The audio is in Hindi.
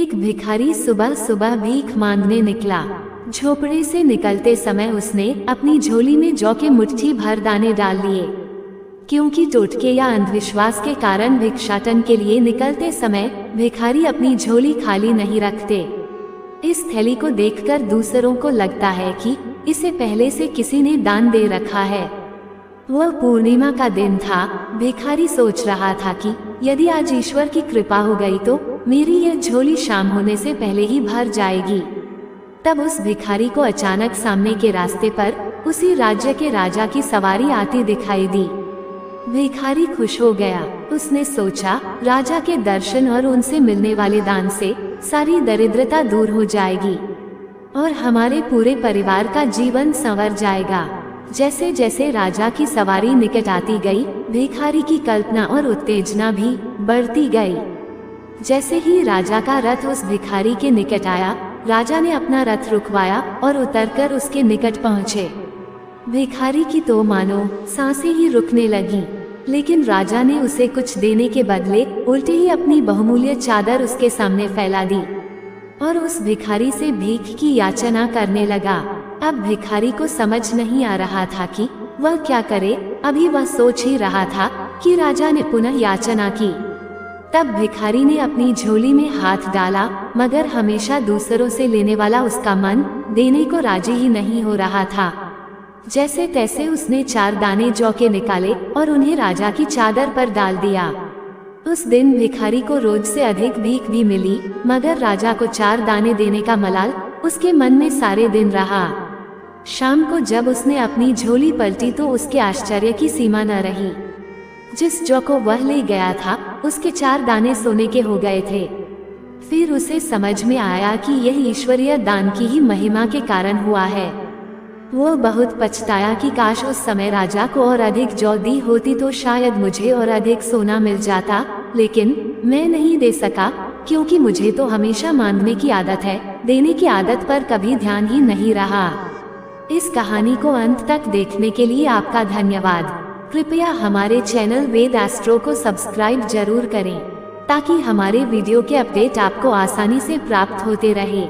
एक भिखारी सुबह सुबह भीख मांगने निकला। झोपड़े से निकलते समय उसने अपनी झोली में जौ के मुट्ठी भर दाने डाल लिए, क्योंकि टोटके या अंधविश्वास के कारण भिक्षाटन के लिए निकलते समय भिखारी अपनी झोली खाली नहीं रखते। इस थैली को देखकर दूसरों को लगता है कि इसे पहले से किसी ने दान दे रखा है। वह पूर्णिमा का दिन था। भिखारी सोच रहा था कि यदि आज ईश्वर की कृपा हो गई तो मेरी यह झोली शाम होने से पहले ही भर जाएगी। तब उस भिखारी को अचानक सामने के रास्ते पर उसी राज्य के राजा की सवारी आती दिखाई दी। भिखारी खुश हो गया। उसने सोचा, राजा के दर्शन और उनसे मिलने वाले दान से सारी दरिद्रता दूर हो जाएगी और हमारे पूरे परिवार का जीवन संवर जाएगा। जैसे जैसे राजा की सवारी निकट आती गई, भिखारी की कल्पना और उत्तेजना भी बढ़ती गई। जैसे ही राजा का रथ उस भिखारी के निकट आया, राजा ने अपना रथ रुकवाया और उतरकर उसके निकट पहुँचे। भिखारी की तो मानो सांसें ही रुकने लगीं, लेकिन राजा ने उसे कुछ देने के बदले उल्टे ही अपनी बहुमूल्य चादर उसके सामने फैला दी और उस भिखारी से भीख की याचना करने लगा। अब भिखारी को समझ नहीं आ रहा था कि वह क्या करे। अभी वह सोच ही रहा था कि राजा ने पुनः याचना की। तब भिखारी ने अपनी झोली में हाथ डाला, मगर हमेशा दूसरों से लेने वाला उसका मन देने को राजी ही नहीं हो रहा था। जैसे तैसे उसने 4 दाने जौ के निकाले और उन्हें राजा की चादर पर डाल दिया। उस दिन भिखारी को रोज से अधिक भीख भी मिली, मगर राजा को 4 दाने देने का मलाल उसके मन में सारे दिन रहा। शाम को जब उसने अपनी झोली पलटी तो उसके आश्चर्य की सीमा न रही। जिस जौ को वह ले गया था उसके 4 दाने सोने के हो गए थे। फिर उसे समझ में आया कि यह ईश्वरीय दान की ही महिमा के कारण हुआ है। वो बहुत पछताया कि काश उस समय राजा को और अधिक जौ दी होती तो शायद मुझे और अधिक सोना मिल जाता, लेकिन मैं नहीं दे सका, क्योंकि मुझे तो हमेशा मांगने की आदत है, देने की आदत पर कभी ध्यान ही नहीं रहा। इस कहानी को अंत तक देखने के लिए आपका धन्यवाद। कृपया हमारे चैनल वेद एस्ट्रो को सब्सक्राइब जरूर करें, ताकि हमारे वीडियो के अपडेट आपको आसानी से प्राप्त होते रहे।